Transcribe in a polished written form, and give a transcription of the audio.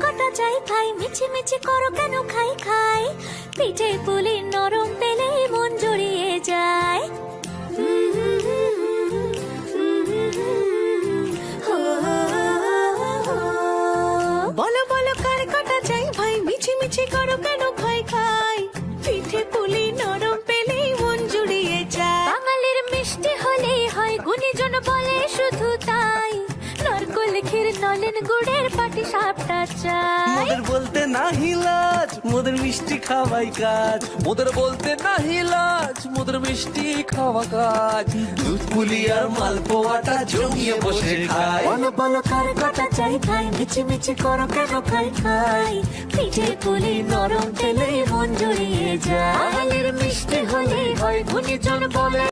কটা চাই খাই, মিছি মিছি করো কেন খাই খাই, পিঠে পুলি নরম পেলে মন জড়িয়ে যায়। বলো বলো কার কটা চাই ভাই, মিছি মিছি করো কেন খাই খাই, পিঠে পুলি নরম পেলে মন জুড়িয়ে যায়। বাঙালির মিষ্টি হলেই হয়, গুণীজন বলে শুধু তাই, নারকোল ক্ষীর নলেন গুড়ের পাটি সাপটা চাই। মোদের বলতে নাহি লাজ, মোদের মিষ্টি খাওয়াই কাজ। মোদের বলতে নাহি লাজ, মোদের মিষ্টি খাওয়া কাজ। দুধ পুলি আর মালপোয়াটা জমিয়ে বসে খায়। বলো বলো কার কটা চাই খাই, মিছি মিছি করো কেন খাই খাই, পিঠে পুলি নরম পেলে মন জড়িয়ে যায়। বাঙালির মিষ্টি হলেই হয়, গুণীজন বলে